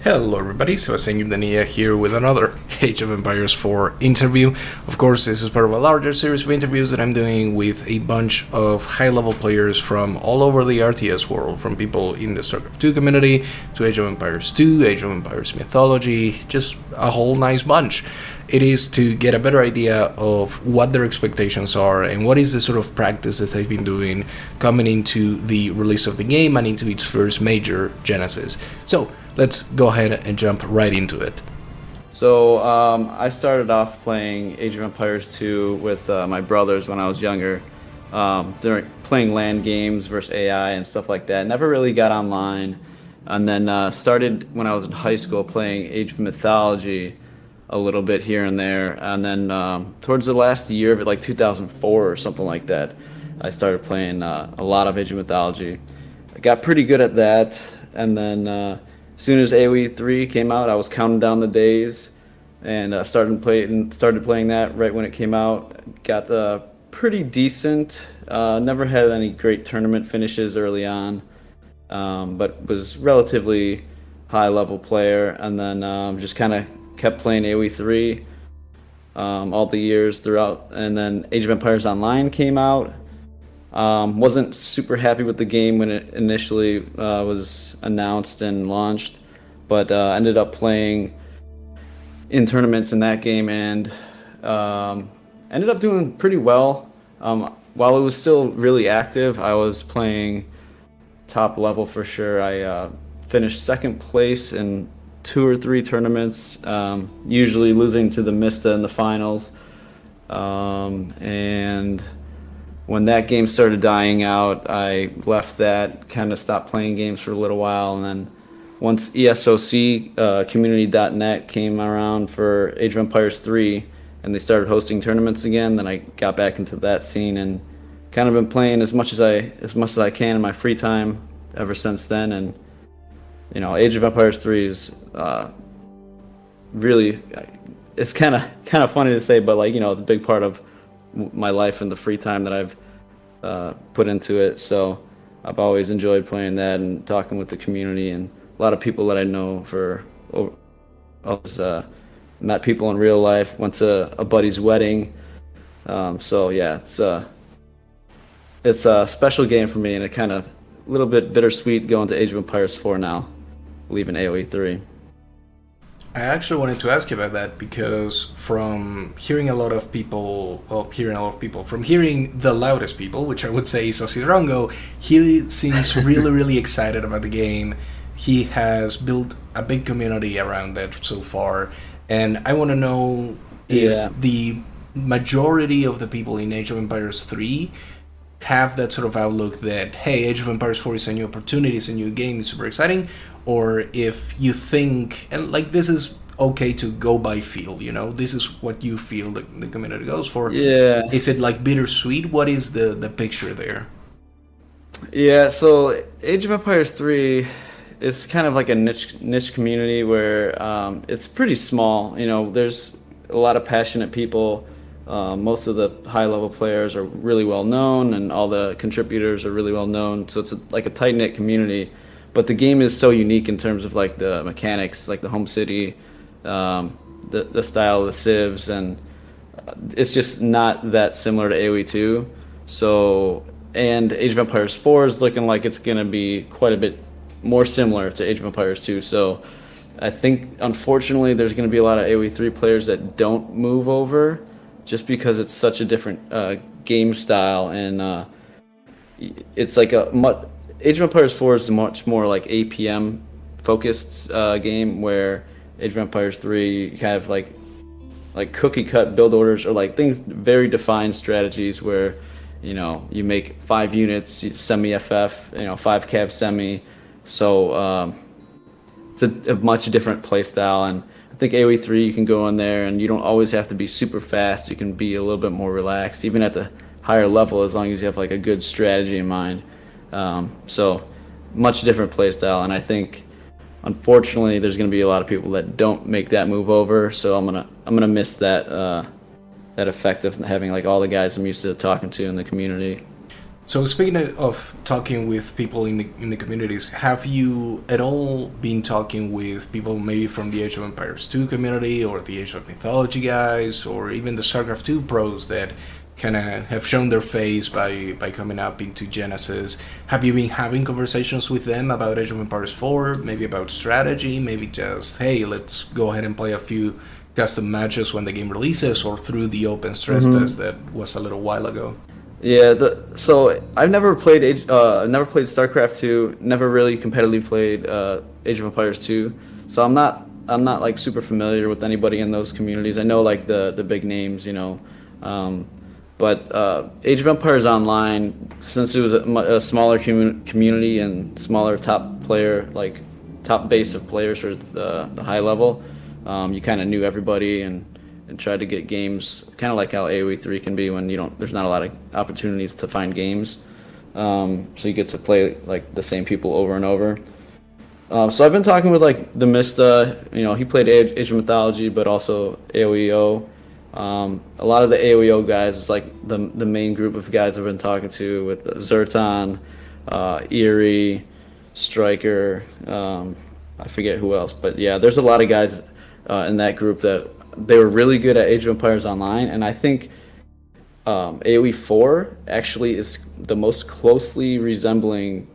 Hello everybody, Sebastian Dania here with another Age of Empires 4 interview. Of course, this is part of a larger series of interviews that I'm doing with a bunch of high-level players from all over the RTS world, from people in the StarCraft 2 community, to Age of Empires 2, Age of Empires Mythology, just a whole nice bunch. It is to get a better idea of what their expectations are and what is the sort of practice that they've been doing coming into the release of the game and into its first major genesis. So, let's go ahead and jump right into it. So I started off playing Age of Empires 2 with my brothers when I was younger, during playing LAN games versus AI and stuff like that. Never really got online, and then started when I was in high school playing Age of Mythology a little bit here and there, and then towards the last year of it, like 2004 or something like that, I started playing a lot of Age of Mythology. I got pretty good at that, and then as soon as AoE 3 came out, I was counting down the days and started playing that right when it came out. Got pretty decent. Never had any great tournament finishes early on, but was relatively high level player. And then just kind of kept playing AoE 3 all the years throughout. And then Age of Empires Online came out. Wasn't super happy with the game when it initially was announced and launched, but ended up playing in tournaments in that game and ended up doing pretty well. While it was still really active, I was playing top level for sure. I finished second place in 2 or 3 tournaments, usually losing to the Mista in the finals, and when that game started dying out, I left that, kind of stopped playing games for a little while, and then once ESOC, community.net came around for Age of Empires 3, and they started hosting tournaments again, then I got back into that scene and kind of been playing as much as I can in my free time ever since then. And you know, Age of Empires 3 is really, it's kind of funny to say, but like, you know, it's a big part of my life and the free time that I've put into it. So I've always enjoyed playing that and talking with the community and a lot of people that I know met people in real life, went to a buddy's wedding. So yeah, it's a special game for me, and it kind of a little bit bittersweet going to Age of Empires 4 now, leaving AoE 3. I actually wanted to ask you about that because from hearing the loudest people, which I would say is SoldieR, he seems really, really excited about the game. He has built a big community around it so far, and I want to know if the majority of the people in Age of Empires 3 have that sort of outlook that, hey, Age of Empires 4 is a new opportunity, it's a new game, it's super exciting, or if you think, and like this is okay to go by feel, you know, this is what you feel the community goes for. Yeah. Is it like bittersweet? What is the picture there? Yeah, so Age of Empires 3 is kind of like a niche community where it's pretty small. You know, there's a lot of passionate people. Most of the high-level players are really well known, and all the contributors are really well known. So it's like a tight-knit community. But the game is so unique in terms of like the mechanics, like the home city, the style of the civs, and it's just not that similar to AoE 2. So, and Age of Empires 4 is looking like it's going to be quite a bit more similar to Age of Empires 2. So I think, unfortunately, there's going to be a lot of AoE 3 players that don't move over just because it's such a different game style, and it's like Age of Empires 4 is much more like APM focused game, where Age of Empires 3 you kind of like cookie cut build orders, or like things, very defined strategies where, you know, you make 5 units, semi FF, you know, 5 cav semi. So it's a much different play style, and I think AoE 3 you can go in there and you don't always have to be super fast. You can be a little bit more relaxed, even at the higher level, as long as you have like a good strategy in mind. So much different play style, and I think unfortunately there's going to be a lot of people that don't make that move over. So I'm gonna miss that effect of having like all the guys I'm used to talking to in the community. So speaking of talking with people in the communities, have you at all been talking with people maybe from the Age of Empires 2 community or the Age of Mythology guys or even the StarCraft 2 pros that kind of have shown their face by coming up into Genesis? Have you been having conversations with them about Age of Empires 4, maybe about strategy, maybe just, hey, let's go ahead and play a few custom matches when the game releases or through the open stress test that was a little while ago? Yeah, so I've never played never played StarCraft 2, never really competitively played Age of Empires 2. So I'm not like super familiar with anybody in those communities. I know like the big names, you know. But Age of Empires Online, since it was a smaller community and smaller top base of players for the high level, you kind of knew everybody and tried to get games, kind of like how AoE 3 can be when there's not a lot of opportunities to find games. So you get to play like the same people over and over. So I've been talking with like the Mista, he played Age of Mythology, but also AoEO. A lot of the AoEO guys is like the main group of guys I've been talking to with Zerton, Eerie, Striker, I forget who else, but yeah, there's a lot of guys in that group that they were really good at Age of Empires Online, and I think AoE 4 actually is the most closely resembling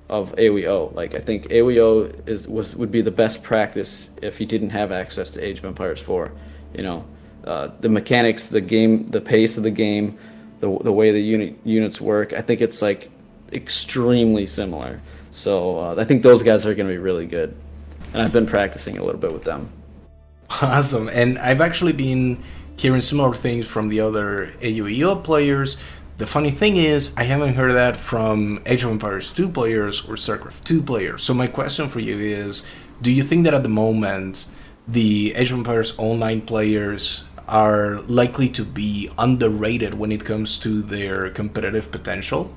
of AoEO. Like I think AoEO would be the best practice if you didn't have access to Age of Empires 4. The mechanics, the game, the pace of the game, the way the units work. I think it's like extremely similar. So I think those guys are going to be really good, and I've been practicing a little bit with them. Awesome. And I've actually been hearing similar things from the other AoEO players. The funny thing is, I haven't heard that from Age of Empires 2 players or StarCraft 2 players. So my question for you is, do you think that at the moment, the Age of Empires Online players are likely to be underrated when it comes to their competitive potential?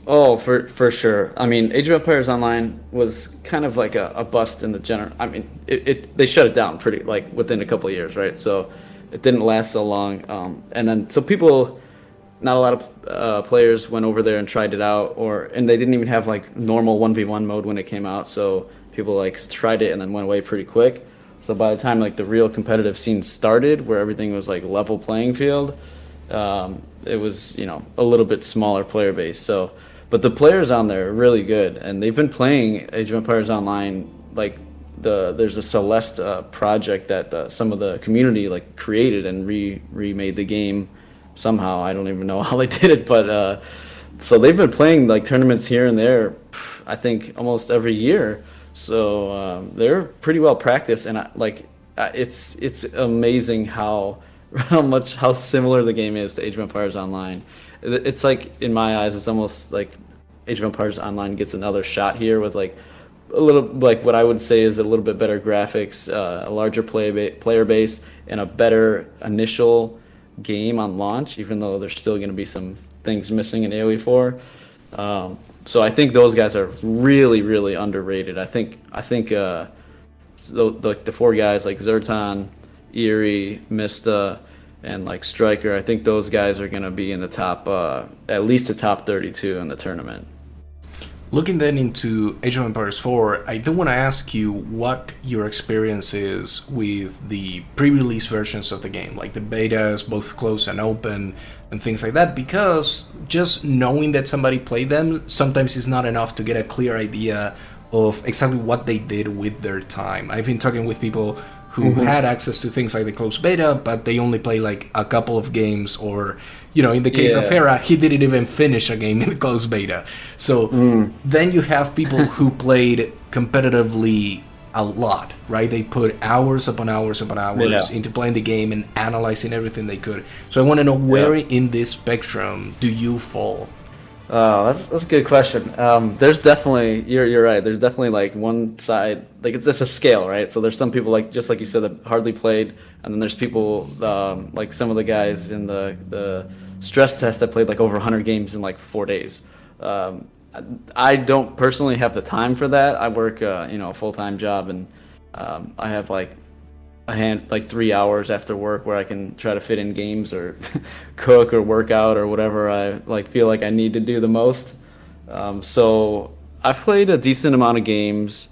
Oh, for sure. I mean, Age of Empires Online was kind of like a bust in the general. I mean, they shut it down pretty like within a couple of years, right? So it didn't last so long. And then so people, not a lot of players went over there and tried it out, and they didn't even have like normal 1v1 mode when it came out. So people like tried it and then went away pretty quick. So by the time like the real competitive scene started, where everything was like level playing field, it was a little bit smaller player base. So, but the players on there are really good, and they've been playing Age of Empires Online. Like there's a Celeste project that some of the community like created and remade the game somehow. I don't even know how they did it, but so they've been playing like tournaments here and there. I think almost every year. So they're pretty well practiced, and it's amazing how similar the game is to Age of Empires Online. It's like, in my eyes, it's almost like Age of Empires Online gets another shot here with like a little, like what I would say is a little bit better graphics, a larger player base, and a better initial game on launch, even though there's still going to be some things missing in AoE 4. So I think those guys are really, really underrated. I think the four guys like Zerton, Eerie, Mista, and like Striker, I think those guys are going to be in the top, at least the top 32 in the tournament. Looking then into Age of Empires 4, I do want to ask you what your experience is with the pre-release versions of the game, like the betas, both closed and open, and things like that, because just knowing that somebody played them sometimes is not enough to get a clear idea of exactly what they did with their time. I've been talking with people who had access to things like the closed beta, but they only play like a couple of games, or in the case of Hera, he didn't even finish a game in the closed beta. So then you have people who played competitively a lot, right? They put hours upon hours upon hours into playing the game and analyzing everything they could. So I want to know, where in this spectrum do you fall? Oh, that's a good question. There's definitely, you're right. There's definitely like one side, like it's a scale, right? So there's some people like, just like you said, that hardly played, and then there's people like some of the guys in the stress test that played like over 100 games in like 4 days. I don't personally have the time for that. I work a full-time job, and I have like like 3 hours after work where I can try to fit in games or cook or work out or whatever I like feel like I need to do the most. So I've played a decent amount of games,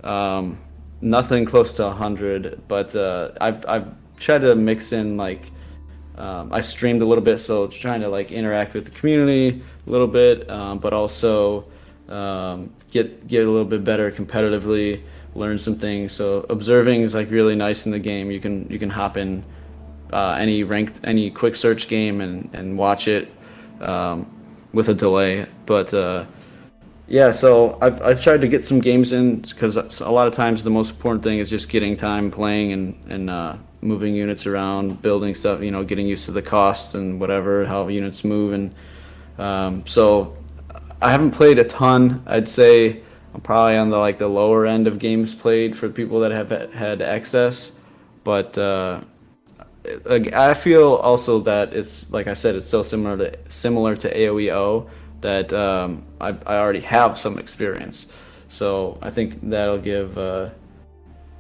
um, nothing close to 100, but I've tried to mix in like I streamed a little bit, so trying to like interact with the community a little bit, but also get a little bit better competitively, learn some things. So observing is like really nice in the game. You can hop in any quick search game and watch it um, with a delay. But yeah, so I've tried to get some games in because a lot of times the most important thing is just getting time playing and moving units around, building stuff, getting used to the costs and whatever, how units move. And so I haven't played a ton. I'd say I'm probably on the lower end of games played for people that have had access. But I feel also that it's like I said, it's so similar to AoEO that I already have some experience. So I think that'll give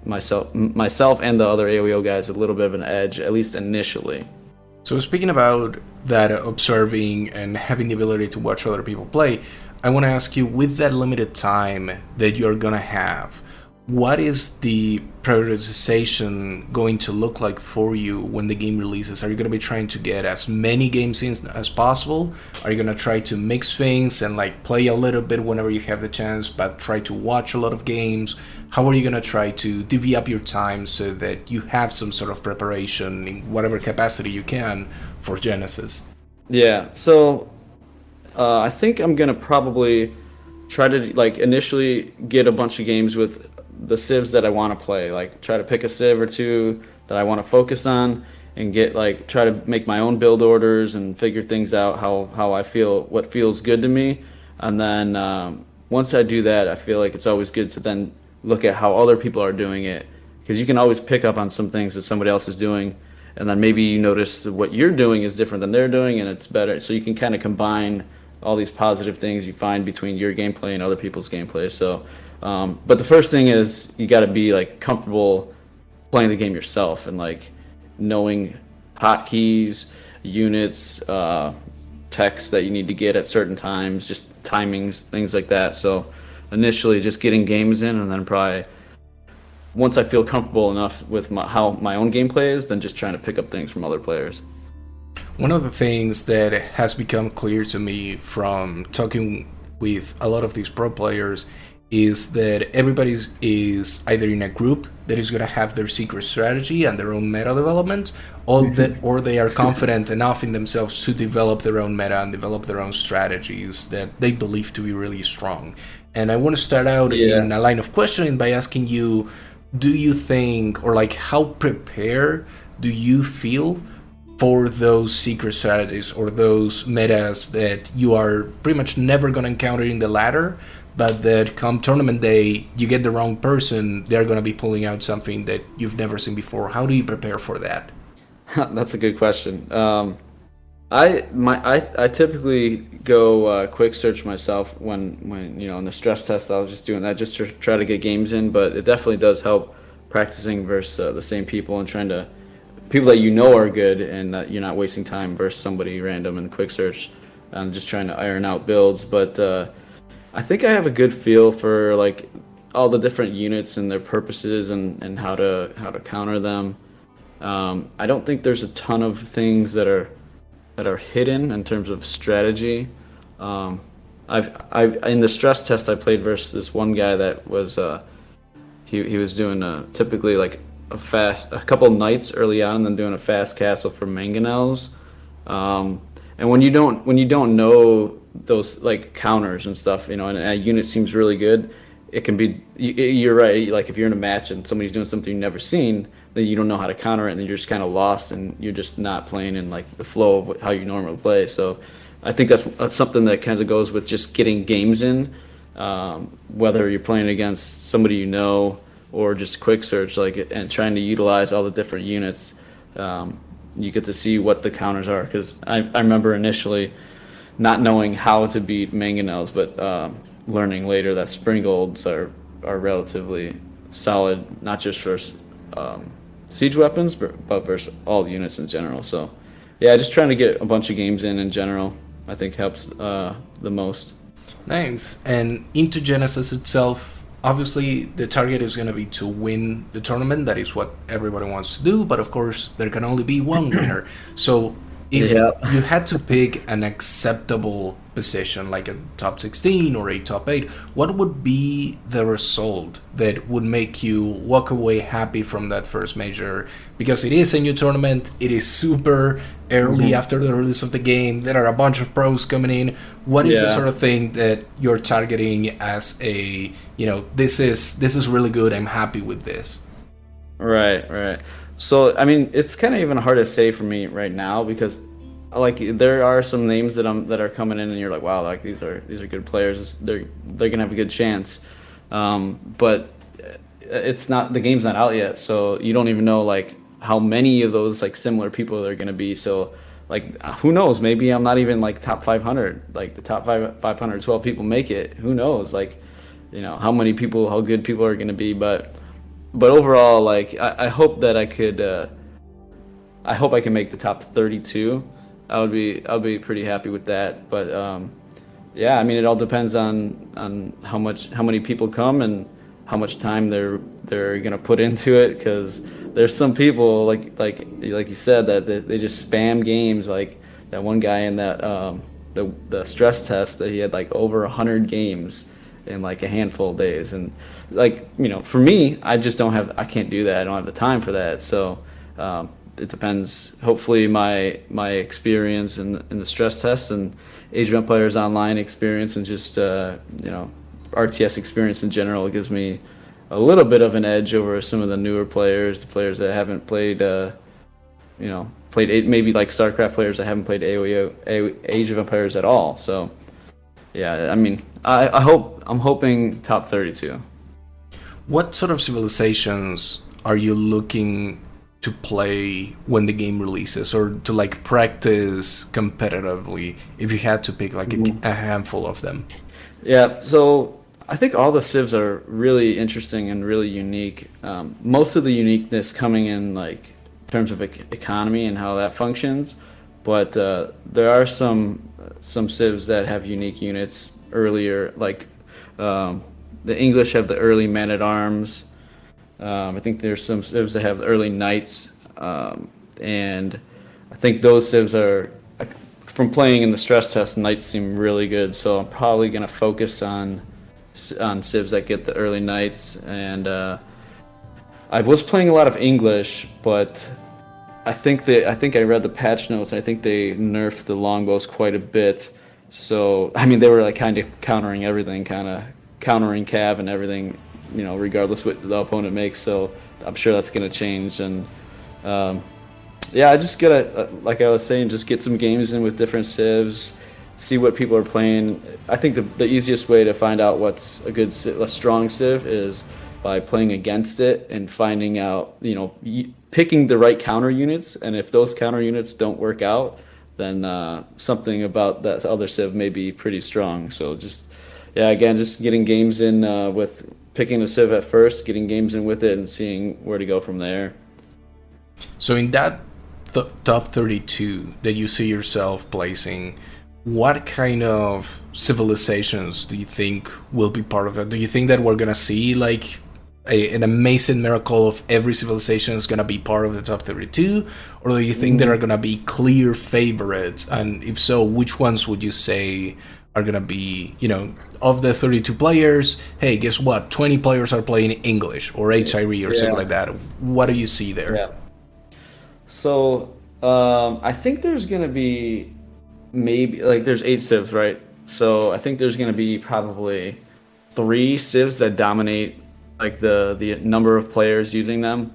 myself and the other AoEO guys a little bit of an edge, at least initially. So speaking about that, observing and having the ability to watch other people play, I want to ask you, with that limited time that you're gonna have, what is the prioritization going to look like for you when the game releases? Are you going to be trying to get as many games in as possible? Are you going to try to mix things and like play a little bit whenever you have the chance, but try to watch a lot of games? How are you going to try to divvy up your time so that you have some sort of preparation in whatever capacity you can for Genesis? Yeah, so I think I'm gonna probably try to like initially get a bunch of games with the civs that I want to play. Like try to pick a civ or two that I want to focus on and get like try to make my own build orders and figure things out how I feel, what feels good to me. And then once I do that, I feel like it's always good to then look at how other people are doing it, because you can always pick up on some things that somebody else is doing, and then maybe you notice that what you're doing is different than they're doing and it's better. So you can kind of combine all these positive things you find between your gameplay and other people's gameplay. So but the first thing is you got to be like comfortable playing the game yourself and like knowing hotkeys, units, text that you need to get at certain times, just timings, things like that. So initially just getting games in, and then probably once I feel comfortable enough with how my own gameplay is, then just trying to pick up things from other players. One of the things that has become clear to me from talking with a lot of these pro players is that everybody is either in a group that is going to have their secret strategy and their own meta development, or they are confident enough in themselves to develop their own meta and develop their own strategies that they believe to be really strong. And I want to start out in a line of questioning by asking you, do you think, or like how prepared do you feel for those secret strategies or those metas that you are pretty much never going to encounter in the ladder, but that come tournament day, you get the wrong person, they're going to be pulling out something that you've never seen before? How do you prepare for that? That's a good question. I typically go quick search myself when in the stress test I was just doing that just to try to get games in, but it definitely does help practicing versus the same people and trying to people that are good and that you're not wasting time versus somebody random in quick search and just trying to iron out builds. But I think I have a good feel for like all the different units and their purposes and how to counter them. I don't think there's a ton of things that are hidden in terms of strategy. I've in the stress test I played versus this one guy that was he was doing typically like a couple nights early on and then doing a fast castle for mangonels. And when you don't know those like counters and stuff, and a unit seems really good, it can be you're right. Like if you're in a match and somebody's doing something you've never seen, then you don't know how to counter it, and then you're just kind of lost, and you're just not playing in like the flow of how you normally play. So I think that's something that kind of goes with just getting games in, whether you're playing against somebody or just quick search, and trying to utilize all the different units. You get to see what the counters are, because I remember initially not knowing how to beat mangonels, but learning later that springalds are relatively solid, not just for siege weapons, but versus all units in general. So yeah, just trying to get a bunch of games in general, I think helps the most. Nice. And into Genesis itself, obviously the target is going to be to win the tournament. That is what everybody wants to do. But of course, there can only be one winner. So if Yeah. you had to pick an acceptable position, like a top 16 or a top 8, what would be the result that would make you walk away happy from that first major? Because it is a new tournament, it is super early after the release of the game, there are a bunch of pros coming in. What is the Yeah. sort of thing that you're targeting as a, this is really good, I'm happy with this? Right, right. So I mean, it's kind of even hard to say for me right now because, like, there are some names that are coming in, and you're like, wow, like these are good players. They're gonna have a good chance, but it's not, the game's not out yet, so you don't even know like how many of those like similar people are gonna be. So like, who knows? Maybe I'm not even like top 500. Like the top 512 people make it. Who knows? Like, how many people, how good people are gonna be, but overall, like I hope that I could. I hope I can make the top 32. I'll be pretty happy with that. But yeah, I mean, it all depends on how many people come and how much time they're gonna put into it. Because there's some people like you said that they just spam games. Like that one guy in that the stress test, that he had like over 100 games in like a handful of days. And like, for me, I can't do that. I don't have the time for that. So it depends. Hopefully my experience in the stress test and Age of Empires Online experience and just RTS experience in general gives me a little bit of an edge over some of the newer players, the players that haven't played maybe like StarCraft players that haven't played Age of Empires at all. So yeah, I mean, I'm hoping top 32. What sort of civilizations are you looking to play when the game releases, or to like practice competitively, if you had to pick like a handful of them? Yeah, so I think all the civs are really interesting and really unique. Most of the uniqueness coming in like in terms of economy and how that functions, but there are some civs that have unique units earlier, like the English have the early men-at-arms. I think there's some civs that have the early knights, and I think those civs are, from playing in the stress test, knights seem really good. So I'm probably gonna focus on civs that get the early knights. And I was playing a lot of English, but I think I read the patch notes, and I think they nerfed the longbows quite a bit. So I mean, they were like kind of countering everything, kind of countering cav and everything, regardless what the opponent makes. So I'm sure that's gonna change. And yeah, I just gotta, like I was saying, just get some games in with different civs, see what people are playing. I think the easiest way to find out what's a strong civ is by playing against it and finding out, picking the right counter units. And if those counter units don't work out, then something about that other civ may be pretty strong. So just, yeah, again, just getting games in with picking a civ at first, getting games in with it, and seeing where to go from there. So in that top 32 that you see yourself placing, what kind of civilizations do you think will be part of it? Do you think that we're gonna see like an amazing miracle of every civilization is gonna be part of the top 32, or do you think there are gonna be clear favorites? And if so, which ones would you say are gonna be, of the 32 players, hey, guess what, 20 players are playing English or HIRE or something like that? What do you see there? Yeah. So I think there's gonna be maybe, like, there's 8 civs, right? So I think there's gonna be probably 3 civs that dominate like the number of players using them,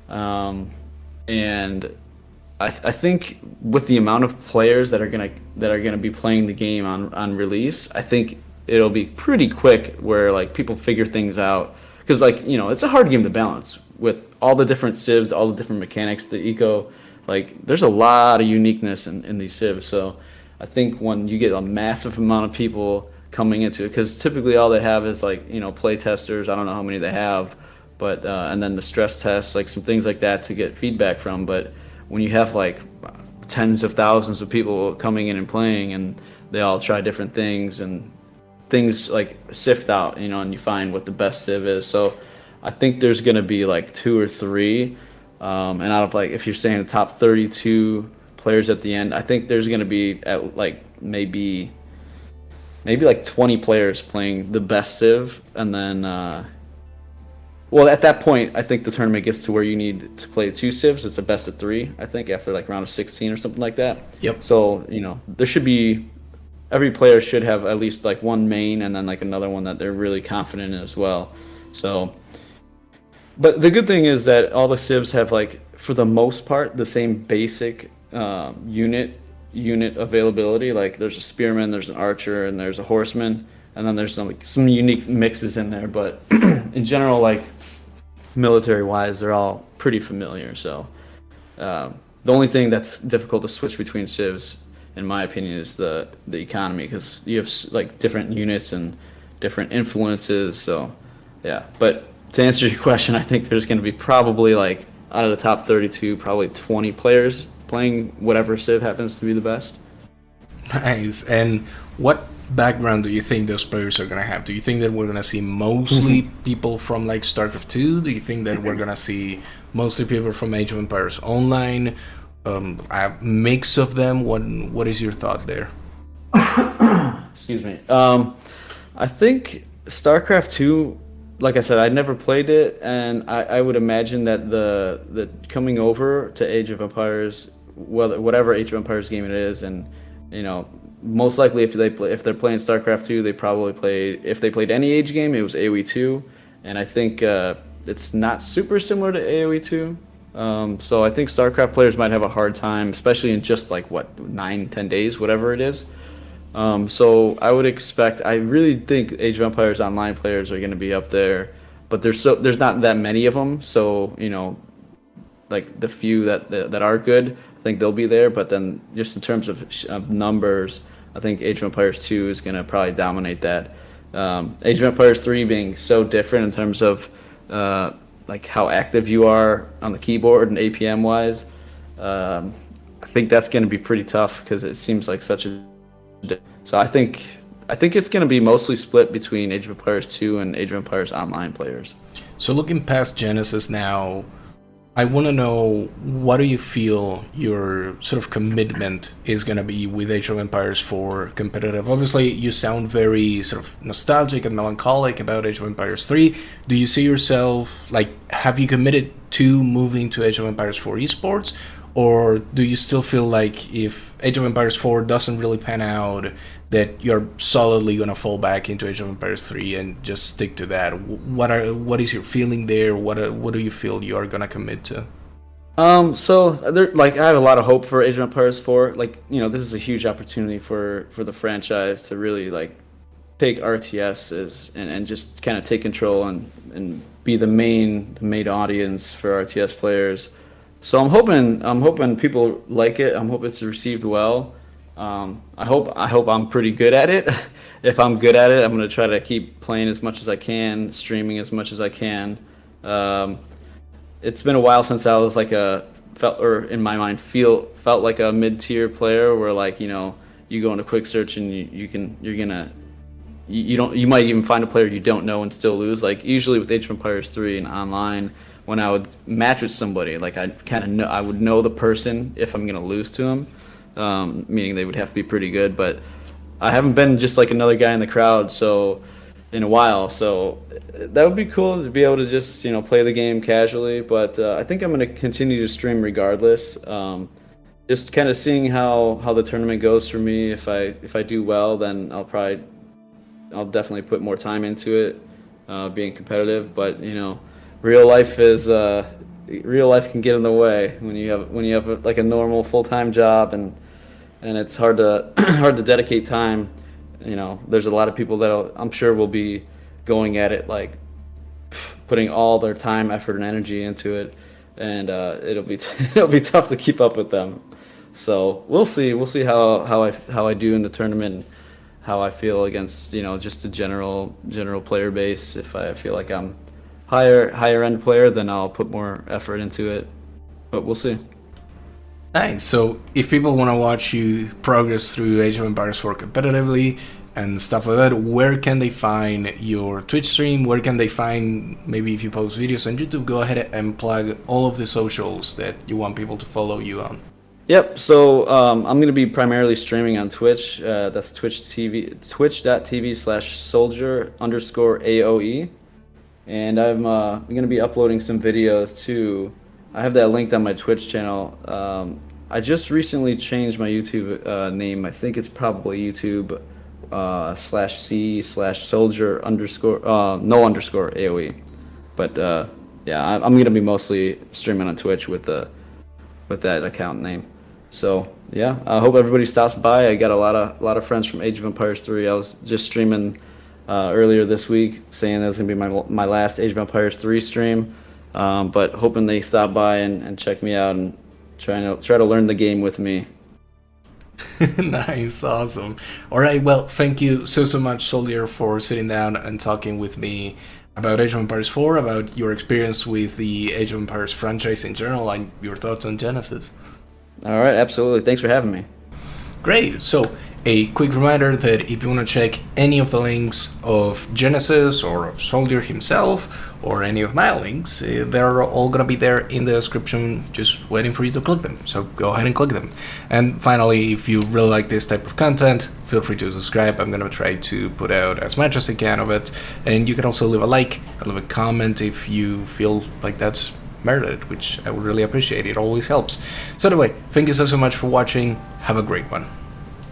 and I think with the amount of players that are gonna be playing the game on release, I think it'll be pretty quick where like people figure things out, because like, it's a hard game to balance with all the different civs, all the different mechanics, the eco. Like, there's a lot of uniqueness in these civs. So I think when you get a massive amount of people coming into it, because typically all they have is like, play testers. I don't know how many they have, but and then the stress tests, like some things like that to get feedback from. But when you have like tens of thousands of people coming in and playing, and they all try different things, and things like sift out, and you find what the best civ is. So I think there's going to be like two or three, and out of like, if you're saying the top 32 players at the end, I think there's going to be at like maybe like 20 players playing the best civ, and then well, at that point, I think the tournament gets to where you need to play two civs. It's a best of three, I think, after like round of 16 or something like that. Yep. So there should be, every player should have at least like one main and then like another one that they're really confident in as well. So, but the good thing is that all the civs have, like, for the most part, the same basic unit availability. Like there's a spearman, there's an archer, and there's a horseman, and then there's some unique mixes in there. But in general, like military wise, they're all pretty familiar. So the only thing that's difficult to switch between civs, in my opinion, is the economy, because you have like different units and different influences. So yeah, but to answer your question, I think there's going to be probably, like, out of the top 32, probably 20 players playing whatever civ happens to be the best. Nice. And what background do you think those players are going to have? Do you think that we're going to see mostly people from like StarCraft 2? Do you think that we're going to see mostly people from Age of Empires Online? A mix of them? What is your thought there? Excuse me. I think StarCraft 2, like I said, I'd never played it, and I would imagine that the coming over to Age of Empires, whatever Age of Empires game it is, and most likely if they're playing StarCraft 2, they probably played, if they played any Age game, it was AoE 2, and I think it's not super similar to AoE 2. So I think StarCraft players might have a hard time, especially in just like 9-10 days, whatever it is. So I would expect, I really think Age of Empires Online players are going to be up there, but there's not that many of them. So like the few that are good, I think they'll be there. But then just in terms of numbers, I think Age of Empires 2 is going to probably dominate that. Age of Empires 3 being so different in terms of like how active you are on the keyboard and APM wise, I think that's going to be pretty tough, because it seems like such a. So I think it's going to be mostly split between Age of Empires 2 and Age of Empires Online players. So looking past Genesis now, I want to know, what do you feel your sort of commitment is going to be with Age of Empires 4 competitive? Obviously, you sound very sort of nostalgic and melancholic about Age of Empires 3. Do you see yourself, like, have you committed to moving to Age of Empires 4 Esports? Or do you still feel like if Age of Empires 4 doesn't really pan out, that you're solidly going to fall back into Age of Empires 3 and just stick to that? What is your feeling there? What do you feel you are going to commit to? So there, like, I have a lot of hope for Age of Empires 4. Like, this is a huge opportunity for the franchise to really, like, take RTS and just kind of take control and be the main audience for RTS players. So I'm hoping people like it. I'm hoping it's received well. I hope I'm pretty good at it. If I'm good at it, I'm going to try to keep playing as much as I can, streaming as much as I can. It's been a while since I was like felt like a mid-tier player, where, like, you go into quick search and you might even find a player you don't know and still lose. Like, usually with Age of Empires 3 and online, when I would match with somebody, like, I would know the person if I'm gonna lose to them, meaning they would have to be pretty good. But I haven't been just like another guy in the crowd in a while, so that would be cool to be able to just play the game casually. But I think I'm gonna continue to stream regardless. Just kind of seeing how the tournament goes for me. If I do well, then I'll definitely put more time into it, being competitive. But real life can get in the way when you have like a normal full-time job, and it's hard to dedicate time. There's a lot of people that I'm sure will be going at it, like, putting all their time, effort, and energy into it, and it'll be tough to keep up with them. So we'll see how I do in the tournament, how I feel against just the general player base. If I feel like I'm higher end player, then I'll put more effort into it. But we'll see. Nice. So if people want to watch you progress through Age of Empires 4 competitively and stuff like that, where can they find your Twitch stream? Where can they find, maybe if you post videos on YouTube, go ahead and plug all of the socials that you want people to follow you on. Yep. So I'm going to be primarily streaming on Twitch. That's twitch.tv/soldier_AOE. And I'm going to be uploading some videos too. I have that linked on my Twitch channel. I just recently changed my YouTube name. I think it's probably YouTube /C/soldier_no_AOE. But yeah, I'm going to be mostly streaming on Twitch with that account name. So yeah, I hope everybody stops by. I got a lot of friends from Age of Empires 3. I was just streaming earlier this week, saying that was gonna be my last Age of Empires 3 stream. But hoping they stop by and check me out and try to learn the game with me. Nice, awesome. All right, well, thank you so much, SoldieR, for sitting down and talking with me about Age of Empires 4, about your experience with the Age of Empires franchise in general, and your thoughts on Genesis. All right, absolutely. Thanks for having me. Great. So, a quick reminder that if you want to check any of the links of Genesis or of SoldieR himself or any of my links, they're all going to be there in the description, just waiting for you to click them. So go ahead and click them. And finally, if you really like this type of content, feel free to subscribe. I'm going to try to put out as much as I can of it. And you can also leave a like, leave a comment if you feel like that's merited, which I would really appreciate. It always helps. So anyway, thank you so much for watching. Have a great one.